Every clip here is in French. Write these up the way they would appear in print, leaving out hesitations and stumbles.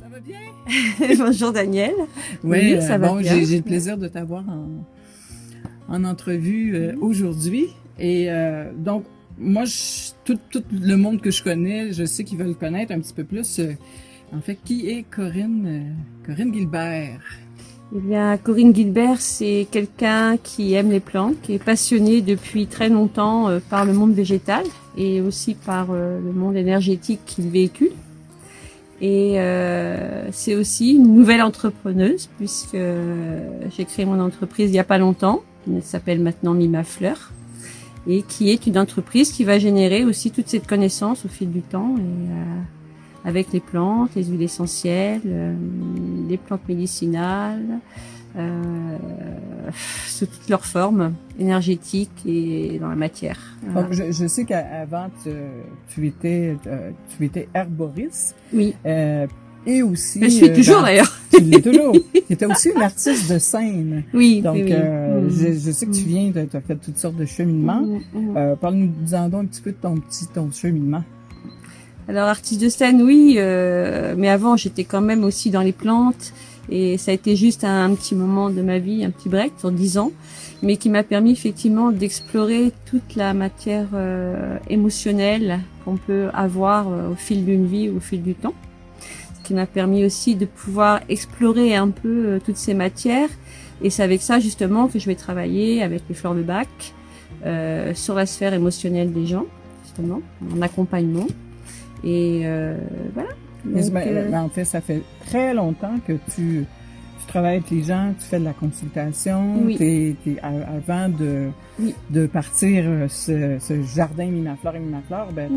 Ça va bien? Bonjour Daniel. Oui, ça va bien. J'ai le plaisir de t'avoir en entrevue aujourd'hui. Et donc, moi, tout le monde que je connais, je sais qu'ils veulent connaître un petit peu plus. En fait, qui est Corinne Guilbert? Eh bien, Corinne Guilbert, c'est quelqu'un qui aime les plantes, qui est passionné depuis très longtemps par le monde végétal et aussi par le monde énergétique qu'il véhicule. Et c'est aussi une nouvelle entrepreneuse puisque j'ai créé mon entreprise il n'y a pas longtemps. Elle s'appelle maintenant Mima Fleur et qui est une entreprise qui va générer aussi toute cette connaissance au fil du temps et avec les plantes, les huiles essentielles, les plantes médicinales, sous toutes leurs formes énergétiques et dans la matière. Voilà. Donc, je sais qu'avant, tu étais herboriste. Oui. Et aussi... Je suis toujours d'ailleurs. Tu l'es toujours. Tu étais aussi une artiste de scène. Oui. Donc, oui. Je sais que tu viens, tu as fait toutes sortes de cheminements. Parle-nous-en donc un petit peu de ton cheminement. Alors, artiste de scène, oui, mais avant, j'étais quand même aussi dans les plantes. Et ça a été juste un petit moment de ma vie, un petit break sur 10 ans, mais qui m'a permis effectivement d'explorer toute la matière émotionnelle qu'on peut avoir au fil d'une vie, au fil du temps. Ce qui m'a permis aussi de pouvoir explorer un peu toutes ces matières. Et c'est avec ça justement que je vais travailler avec les fleurs de Bach sur la sphère émotionnelle des gens, justement, en accompagnement. Et voilà. Donc, mais en fait, ça fait très longtemps que tu travailles avec les gens, tu fais de la consultation. Oui. Avant de partir ce jardin Mimafleur et Mimafleur, ben,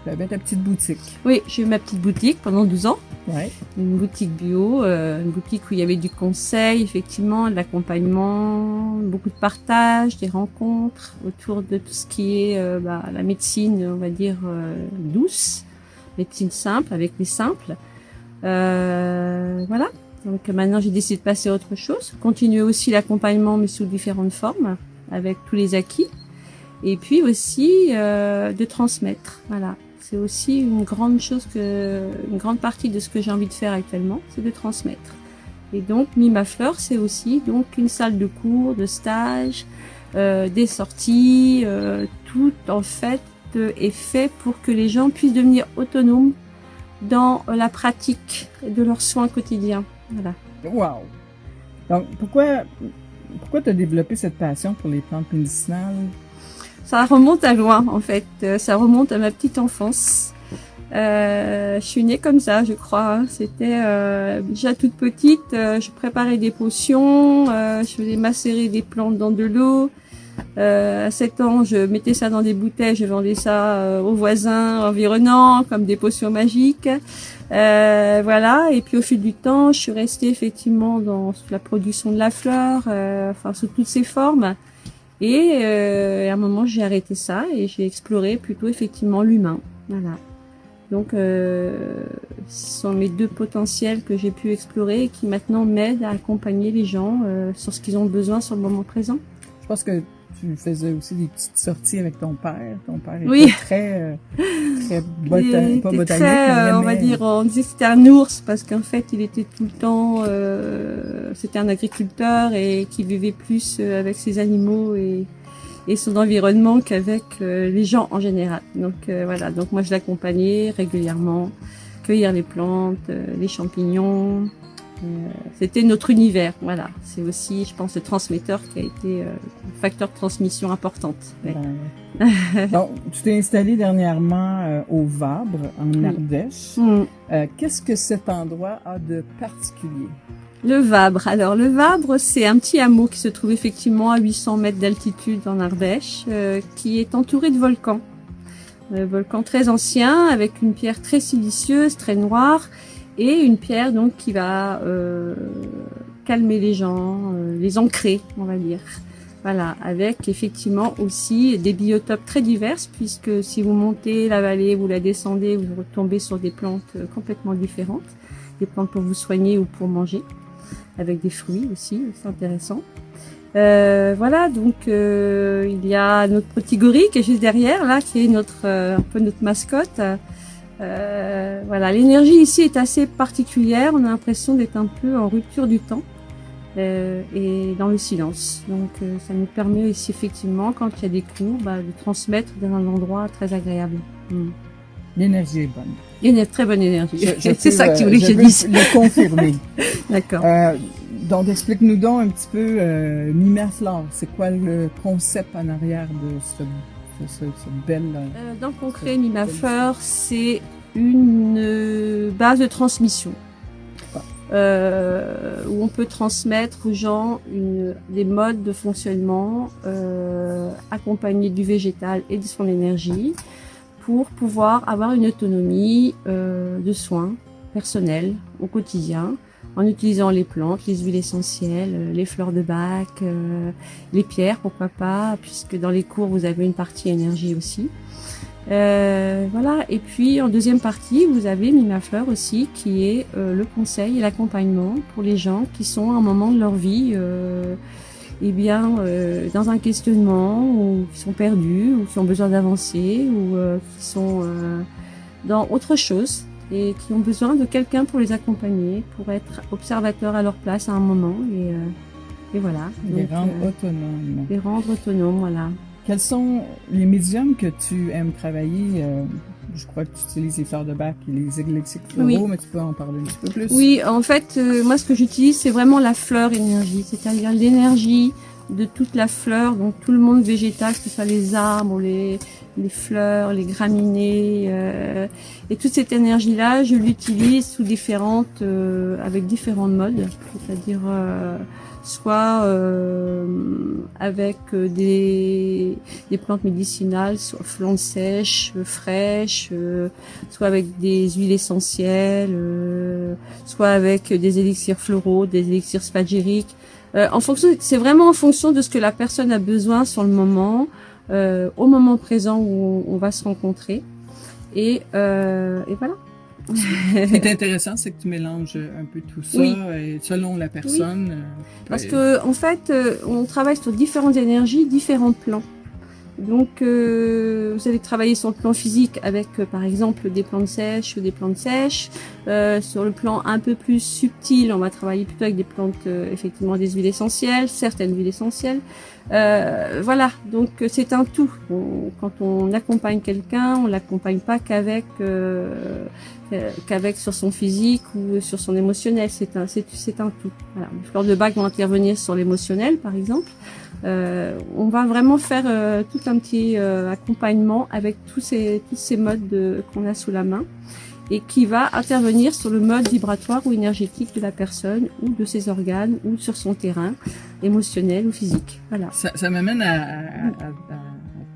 t'avais ta petite boutique. Oui, j'ai eu ma petite boutique pendant 12 ans. Ouais. Une boutique bio, une boutique où il y avait du conseil, effectivement, de l'accompagnement, beaucoup de partage, des rencontres autour de tout ce qui est la médecine, on va dire, douce. Médecine simple, avec les simples. Voilà. Donc maintenant, j'ai décidé de passer à autre chose. Continuer aussi l'accompagnement, mais sous différentes formes, avec tous les acquis. Et puis aussi de transmettre. Voilà. C'est aussi une grande partie de ce que j'ai envie de faire actuellement, c'est de transmettre. Et donc, Mima Fleur, c'est aussi donc une salle de cours, de stage, des sorties, tout en fait est fait pour que les gens puissent devenir autonomes dans la pratique de leurs soins quotidiens. Voilà. Wow! Donc, pourquoi tu as développé cette passion pour les plantes médicinales? Ça remonte à loin, en fait. Ça remonte à ma petite enfance. Je suis née comme ça, je crois. C'était déjà toute petite. Je préparais des potions. Je faisais macérer des plantes dans de l'eau. À 7 ans, je mettais ça dans des bouteilles, je vendais ça aux voisins environnants comme des potions magiques. Voilà. Et puis au fil du temps, je suis restée effectivement dans la production de la fleur, sous toutes ses formes. Et à un moment, j'ai arrêté ça et j'ai exploré plutôt effectivement l'humain. Voilà. Donc, ce sont mes deux potentiels que j'ai pu explorer et qui maintenant m'aident à accompagner les gens sur ce qu'ils ont besoin sur le moment présent. Je pense que tu faisais aussi des petites sorties avec ton père. Ton père était très botanique. On va dire, on disait que c'était un ours parce qu'en fait, il était tout le temps, c'était un agriculteur et qui vivait plus avec ses animaux et son environnement qu'avec les gens en général. Donc voilà, donc moi je l'accompagnais régulièrement, cueillir les plantes, les champignons. C'était notre univers, voilà. C'est aussi, je pense, le transmetteur qui a été un facteur de transmission importante. Ouais. Donc, tu t'es installé dernièrement au Vabre, en Ardèche. Qu'est-ce que cet endroit a de particulier? Le Vabre. Alors, le Vabre, c'est un petit hameau qui se trouve effectivement à 800 mètres d'altitude en Ardèche, qui est entouré de volcans. Volcan très ancien, avec une pierre très silicieuse, très noire, et une pierre donc qui va calmer les gens, les ancrer, on va dire. Voilà, avec effectivement aussi des biotopes très diverses, puisque si vous montez la vallée, vous la descendez, vous retombez sur des plantes complètement différentes, des plantes pour vous soigner ou pour manger, avec des fruits aussi, c'est intéressant. Voilà, donc il y a notre petit gorille qui est juste derrière là, qui est un peu notre mascotte. Voilà, l'énergie ici est assez particulière. On a l'impression d'être un peu en rupture du temps et dans le silence. Donc, ça nous permet ici effectivement, quand il y a des coups, de transmettre dans un endroit très agréable. L'énergie est bonne. Il y a une très bonne énergie. C'est ça que tu voulais que je dise. Le confirmer. D'accord. Donc, explique-nous donc un petit peu Mimaflore. C'est quoi le concept en arrière de cette belle... Dans le concret, Mimaflore, c'est une base de transmission où on peut transmettre aux gens des modes de fonctionnement accompagnés du végétal et de son énergie pour pouvoir avoir une autonomie de soins personnels au quotidien en utilisant les plantes, les huiles essentielles, les fleurs de bac, les pierres, pourquoi pas, puisque dans les cours, vous avez une partie énergie aussi. Voilà. Et puis, en deuxième partie, vous avez Mimaflore aussi, qui est le conseil et l'accompagnement pour les gens qui sont à un moment de leur vie dans un questionnement, ou qui sont perdus, ou qui ont besoin d'avancer, ou qui sont dans autre chose, et qui ont besoin de quelqu'un pour les accompagner, pour être observateurs à leur place à un moment, et voilà. Les rendre autonomes. Les rendre autonomes, voilà. Quels sont les médiums que tu aimes travailler? Je crois que tu utilises les fleurs de bac et les élixirs floraux, mais tu peux en parler un petit peu plus. Oui, en fait, moi, ce que j'utilise, c'est vraiment la fleur énergie, c'est-à-dire l'énergie de toute la fleur, donc tout le monde végétal, que ce soit les arbres, les fleurs, les graminées, et toute cette énergie-là, je l'utilise sous avec différents modes, c'est-à-dire soit avec des plantes médicinales, soit plantes sèches, fraîches, soit avec des huiles essentielles, soit avec des élixirs floraux, des élixirs spagyriques. C'est vraiment en fonction de ce que la personne a besoin sur le moment, au moment présent où on va se rencontrer. Et voilà. Ce qui est intéressant, c'est que tu mélanges un peu tout ça, et selon la personne. Oui. Parce que en fait, on travaille sur différentes énergies, différents plans. Donc, vous allez travailler sur le plan physique avec, par exemple, des plantes sèches ou des plantes sèches. Sur le plan un peu plus subtil, on va travailler plutôt avec des plantes, effectivement, des huiles essentielles, certaines huiles essentielles. Voilà, donc c'est un tout. Quand on accompagne quelqu'un, on l'accompagne pas qu'avec sur son physique ou sur son émotionnel. C'est un tout. Voilà. Les fleurs de bac vont intervenir sur l'émotionnel, par exemple. On va vraiment faire tout un petit accompagnement avec tous ces modes qu'on a sous la main, et qui va intervenir sur le mode vibratoire ou énergétique de la personne ou de ses organes ou sur son terrain émotionnel ou physique. Voilà. Ça m'amène à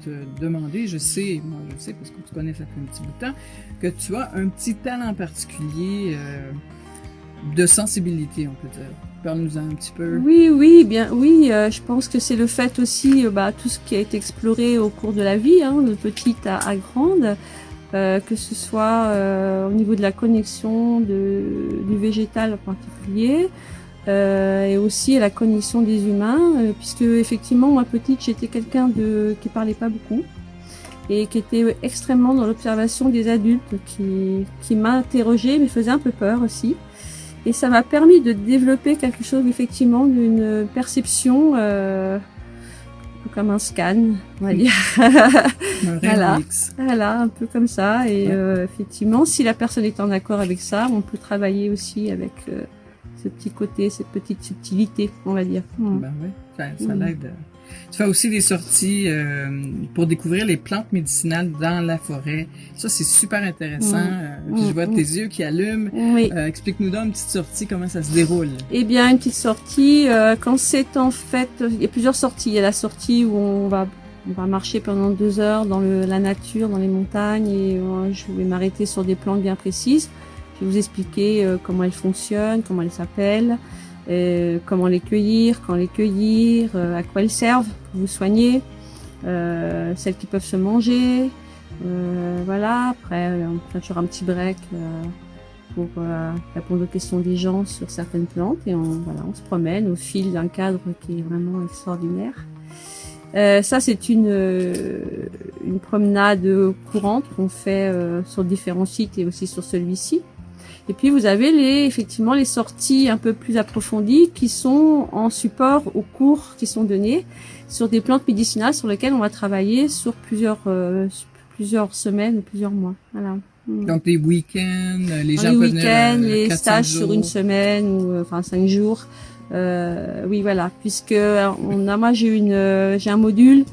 te demander, je sais parce que tu connais, ça fait un petit bout de temps, que tu as un petit talent particulier de sensibilité, on peut dire. Parle-nous un petit peu. Oui, je pense que c'est le fait aussi, tout ce qui a été exploré au cours de la vie, de petite à grande, que ce soit au niveau de la connexion du végétal en particulier, et aussi à la connexion des humains, puisque effectivement, moi petite, j'étais quelqu'un qui parlait pas beaucoup et qui était extrêmement dans l'observation des adultes, qui m'interrogeait, mais faisait un peu peur aussi. Et ça m'a permis de développer quelque chose, effectivement, d'une perception comme un scan, on va dire. Voilà, un peu comme ça. Et effectivement, si la personne est en accord avec ça, on peut travailler aussi avec ce petit côté, cette petite subtilité, on va dire. Ben oui, ça l'aide. Tu fais aussi des sorties pour découvrir les plantes médicinales dans la forêt. Ça, c'est super intéressant. Puis je vois tes yeux qui allument. Oui. Explique-nous donc une petite sortie, comment ça se déroule. Eh bien, une petite sortie, quand c'est en fait... Il y a plusieurs sorties. Il y a la sortie où on va marcher pendant 2 heures dans la nature, dans les montagnes, et je vais m'arrêter sur des plantes bien précises. Je vais vous expliquer comment elles fonctionnent, comment elles s'appellent, comment les cueillir, quand les cueillir, à quoi elles servent pour vous soigner, celles qui peuvent se manger, voilà. Après, on fait toujours un petit break pour répondre aux questions des gens sur certaines plantes, et on se promène au fil d'un cadre qui est vraiment extraordinaire. Ça, c'est une promenade courante qu'on fait sur différents sites et aussi sur celui-ci. Et puis vous avez effectivement les sorties un peu plus approfondies qui sont en support aux cours qui sont donnés sur des plantes médicinales sur lesquelles on va travailler sur plusieurs semaines ou plusieurs mois. Voilà. Donc les week-ends, les gens les peuvent week-ends, venir les 4-5 stages sur une jours. semaine ou enfin 5 jours. Oui, voilà, puisque moi j'ai un module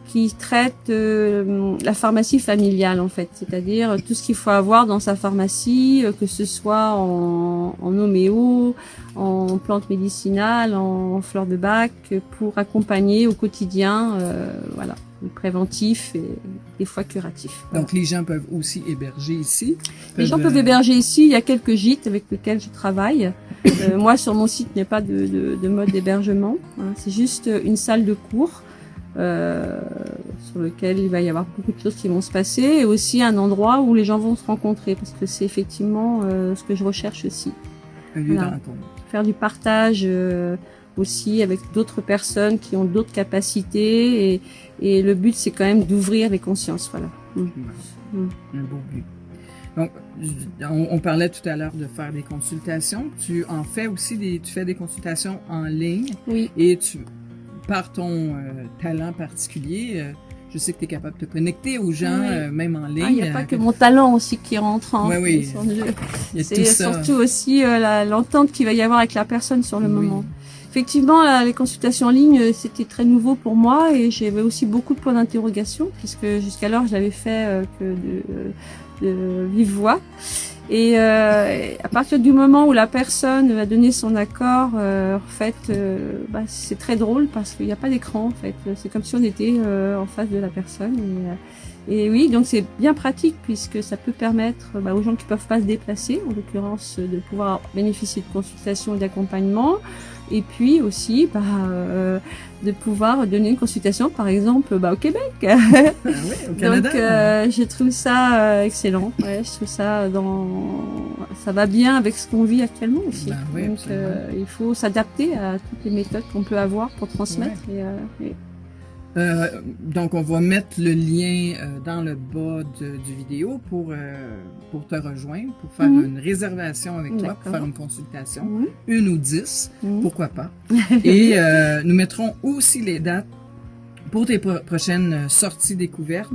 qui traite la pharmacie familiale en fait, c'est-à-dire tout ce qu'il faut avoir dans sa pharmacie, que ce soit en homéo, en plantes médicinales, en fleurs de bac, pour accompagner au quotidien, voilà, préventif et des fois curatif. Voilà. Donc les gens peuvent aussi héberger ici. Les gens peuvent héberger ici. Il y a quelques gîtes avec lesquels je travaille. Moi, sur mon site, il n'y a pas de mode d'hébergement. Hein. C'est juste une salle de cours sur lequel il va y avoir beaucoup de choses qui vont se passer et aussi un endroit où les gens vont se rencontrer parce que c'est effectivement ce que je recherche aussi. Un lieu Voilà. de rencontre. Faire du partage aussi avec d'autres personnes qui ont d'autres capacités et le but c'est quand même d'ouvrir les consciences. Voilà. Un beau but. Donc, on parlait tout à l'heure de faire des consultations. Tu en fais aussi tu fais des consultations en ligne. Oui. Et par ton talent particulier, je sais que tu es capable de te connecter aux gens, même en ligne. Il n'y a pas que mon talent aussi qui rentre en oui. Il y a c'est surtout aussi l'entente qu'il va y avoir avec la personne sur le moment. Effectivement, les consultations en ligne, c'était très nouveau pour moi et j'avais aussi beaucoup de points d'interrogation puisque jusqu'alors, je l'avais fait que de vive voix. Et à partir du moment où la personne va donner son accord, en fait, c'est très drôle parce qu'il n'y a pas d'écran. En fait, c'est comme si on était en face de la personne. Et oui, donc c'est bien pratique puisque ça peut permettre aux gens qui peuvent pas se déplacer, en l'occurrence, de pouvoir bénéficier de consultations et d'accompagnement. Et puis aussi de pouvoir donner une consultation, par exemple, au Québec. Oui, au Canada. Donc, je trouve ça excellent. Ouais, je trouve ça ça va bien avec ce qu'on vit actuellement aussi. Oui, donc, il faut s'adapter à toutes les méthodes qu'on peut avoir pour transmettre. Donc, on va mettre le lien dans le bas du vidéo pour te rejoindre, pour faire une réservation avec toi, pour faire une consultation, 1 ou 10, pourquoi pas. Et nous mettrons aussi les dates pour tes prochaines sorties découvertes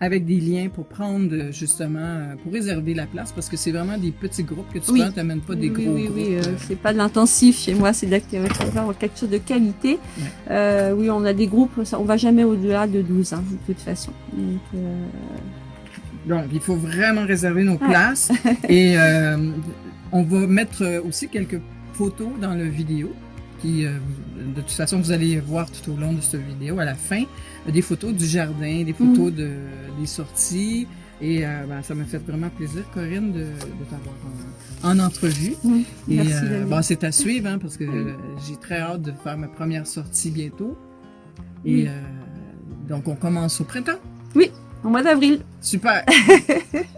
avec des liens pour prendre justement, pour réserver la place parce que c'est vraiment des petits groupes que tu prends, tu n'amènes pas des gros groupes. Oui, c'est pas de l'intensif chez moi, c'est d'avoir quelque chose de qualité. Oui, on a des groupes, on va jamais au-delà de 12 de toute façon. Donc, il faut vraiment réserver nos places et on va mettre aussi quelques photos dans la vidéo. Qui, de toute façon, vous allez voir tout au long de cette vidéo, à la fin, des photos du jardin, des photos des sorties. Et ça m'a fait vraiment plaisir, Corinne, de t'avoir en entrevue. Merci, et c'est à suivre, hein, parce que j'ai très hâte de faire ma première sortie bientôt. Et donc, on commence au printemps. Oui, au mois d'avril. Super.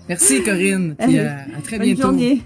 Merci, Corinne. Puis à très bientôt. Bonne journée.